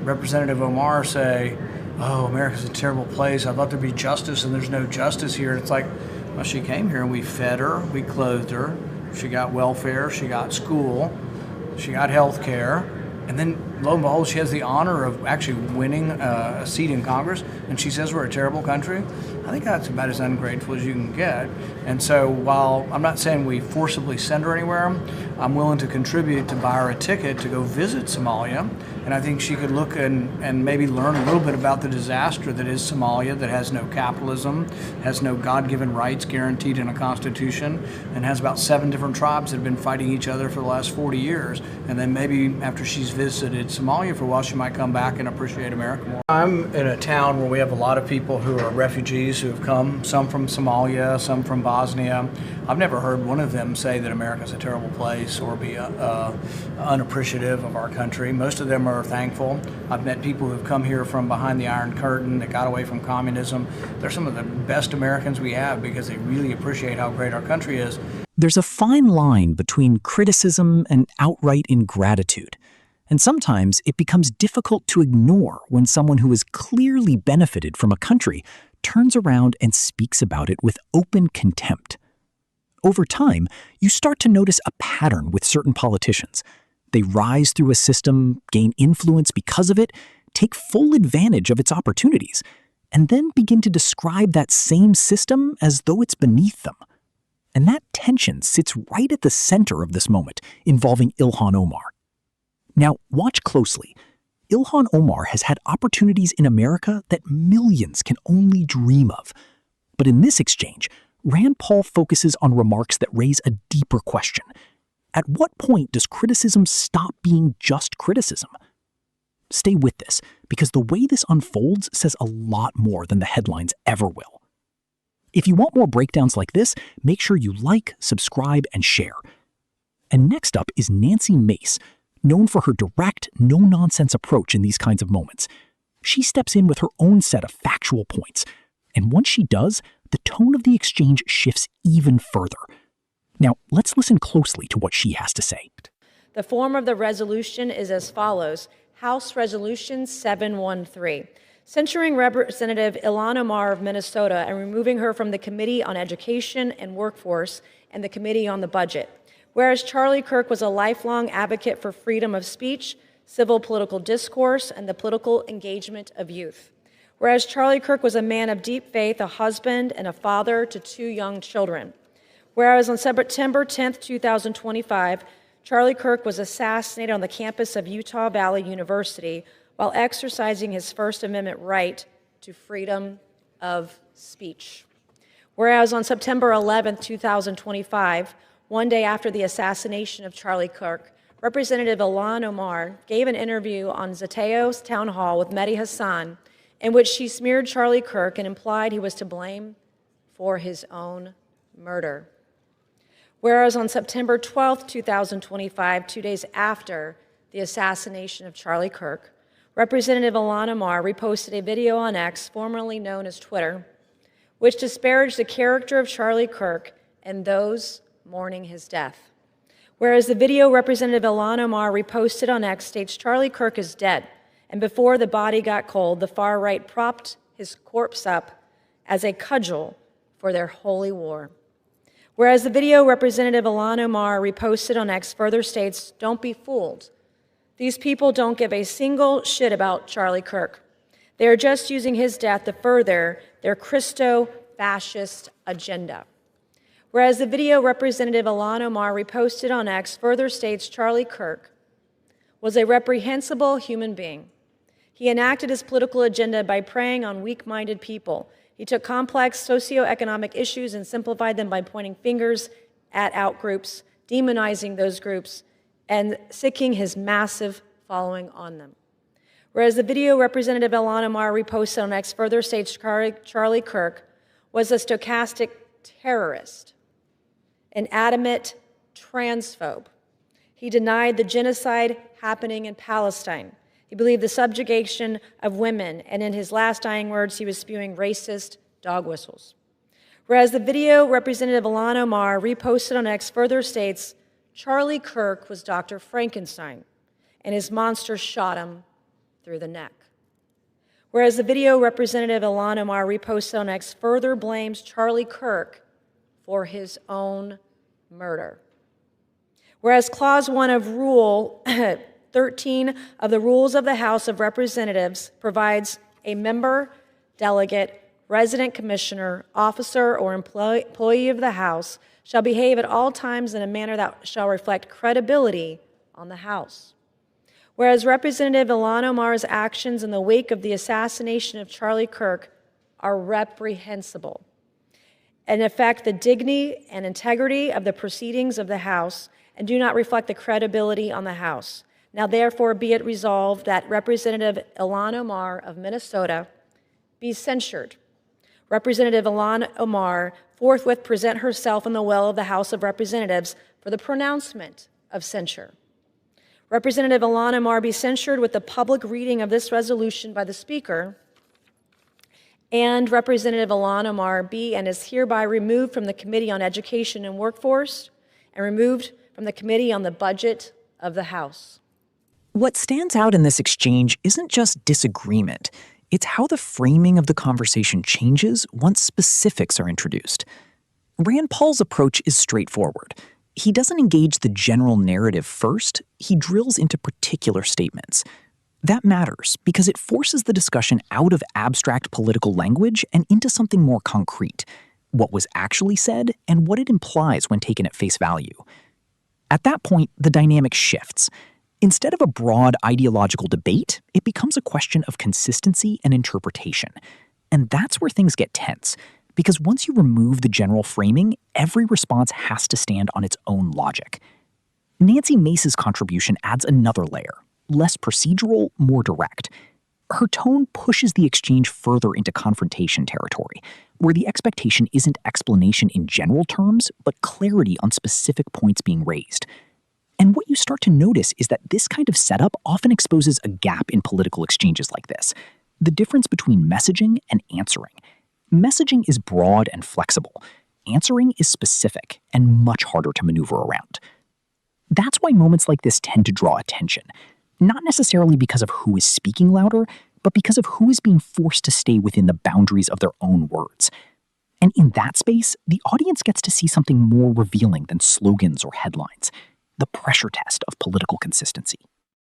Representative Omar say, oh, America's a terrible place. I thought there'd be justice, and there's no justice here. And it's like, well, she came here and we fed her, we clothed her, she got welfare, she got school, she got health care. And then, lo and behold, she has the honor of actually winning a seat in Congress, and she says we're a terrible country. I think that's about as ungrateful as you can get. And so while I'm not saying we forcibly send her anywhere, I'm willing to contribute to buy her a ticket to go visit Somalia. And I think she could look and maybe learn a little bit about the disaster that is Somalia, that has no capitalism, has no God-given rights guaranteed in a constitution, and has about 7 different tribes that have been fighting each other for the last 40 years. And then maybe after she's visited Somalia for a while, she might come back and appreciate America more. I'm in a town where we have a lot of people who are refugees who have come, some from Somalia, some from Bosnia. I've never heard one of them say that America's a terrible place or be unappreciative of our country. Most of them are thankful. I've met people who've come here from behind the Iron Curtain that got away from communism. They're some of the best Americans we have because they really appreciate how great our country is. There's a fine line between criticism and outright ingratitude. And sometimes it becomes difficult to ignore when someone who has clearly benefited from a country turns around and speaks about it with open contempt. Over time, you start to notice a pattern with certain politicians. They rise through a system, gain influence because of it, take full advantage of its opportunities, and then begin to describe that same system as though it's beneath them. And that tension sits right at the center of this moment involving Ilhan Omar. Now, watch closely. Ilhan Omar has had opportunities in America that millions can only dream of. But in this exchange, Rand Paul focuses on remarks that raise a deeper question. At what point does criticism stop being just criticism? Stay with this, because the way this unfolds says a lot more than the headlines ever will. If you want more breakdowns like this, make sure you like, subscribe, and share. And next up is Nancy Mace, known for her direct, no-nonsense approach in these kinds of moments. She steps in with her own set of factual points, and once she does, the tone of the exchange shifts even further. Now, let's listen closely to what she has to say. The form of the resolution is as follows: House Resolution 713, censuring Representative Ilhan Omar of Minnesota and removing her from the Committee on Education and Workforce and the Committee on the Budget. Whereas Charlie Kirk was a lifelong advocate for freedom of speech, civil political discourse, and the political engagement of youth. Whereas Charlie Kirk was a man of deep faith, a husband and a father to 2 young children. Whereas on September 10, 2025, Charlie Kirk was assassinated on the campus of Utah Valley University while exercising his First Amendment right to freedom of speech. Whereas on September 11, 2025, one day after the assassination of Charlie Kirk, Representative Ilhan Omar gave an interview on Zateo's town hall with Mehdi Hassan in which she smeared Charlie Kirk and implied he was to blame for his own murder. Whereas on September 12, 2025, 2 days after the assassination of Charlie Kirk, Representative Ilhan Omar reposted a video on X, formerly known as Twitter, which disparaged the character of Charlie Kirk and those mourning his death. Whereas the video Representative Ilhan Omar reposted on X states Charlie Kirk is dead, and before the body got cold, the far right propped his corpse up as a cudgel for their holy war. Whereas the video Representative Ilhan Omar reposted on X further states, don't be fooled. These people don't give a single shit about Charlie Kirk. They are just using his death to further their Christo-fascist agenda. Whereas the video Representative Ilhan Omar reposted on X further states Charlie Kirk was a reprehensible human being. He enacted his political agenda by preying on weak-minded people. He took complex socioeconomic issues and simplified them by pointing fingers at outgroups, demonizing those groups, and sicking his massive following on them. Whereas the video Representative Ilhan Omar reposted on X further states Charlie Kirk was a stochastic terrorist, an adamant transphobe. He denied the genocide happening in Palestine. He believed the subjugation of women, and in his last dying words, he was spewing racist dog whistles. Whereas the video Representative Ilhan Omar reposted on X further states, Charlie Kirk was Dr. Frankenstein, and his monster shot him through the neck. Whereas the video Representative Ilhan Omar reposted on X further blames Charlie Kirk for his own murder. Whereas Clause 1 of Rule 13 of the Rules of the House of Representatives provides a member, delegate, resident commissioner, officer, or employee of the House shall behave at all times in a manner that shall reflect credibility on the House. Whereas Representative Ilhan Omar's actions in the wake of the assassination of Charlie Kirk are reprehensible and affect the dignity and integrity of the proceedings of the House and do not reflect the credibility on the House. Now therefore be it resolved that Representative Ilhan Omar of Minnesota be censured. Representative Ilhan Omar forthwith present herself in the well of the House of Representatives for the pronouncement of censure. Representative Ilhan Omar be censured with the public reading of this resolution by the Speaker, and Representative Ilhan Omar be and is hereby removed from the Committee on Education and Workforce and removed from the Committee on the Budget of the House. What stands out in this exchange isn't just disagreement. It's how the framing of the conversation changes once specifics are introduced. Rand Paul's approach is straightforward. He doesn't engage the general narrative first, he drills into particular statements. That matters because it forces the discussion out of abstract political language and into something more concrete, what was actually said and what it implies when taken at face value. At that point, the dynamic shifts. Instead of a broad ideological debate, it becomes a question of consistency and interpretation. And that's where things get tense, because once you remove the general framing, every response has to stand on its own logic. Nancy Mace's contribution adds another layer, less procedural, more direct. Her tone pushes the exchange further into confrontation territory, where the expectation isn't explanation in general terms, but clarity on specific points being raised. And what you start to notice is that this kind of setup often exposes a gap in political exchanges like this, the difference between messaging and answering. Messaging is broad and flexible. Answering is specific and much harder to maneuver around. That's why moments like this tend to draw attention, not necessarily because of who is speaking louder, but because of who is being forced to stay within the boundaries of their own words. And in that space, the audience gets to see something more revealing than slogans or headlines, the pressure test of political consistency.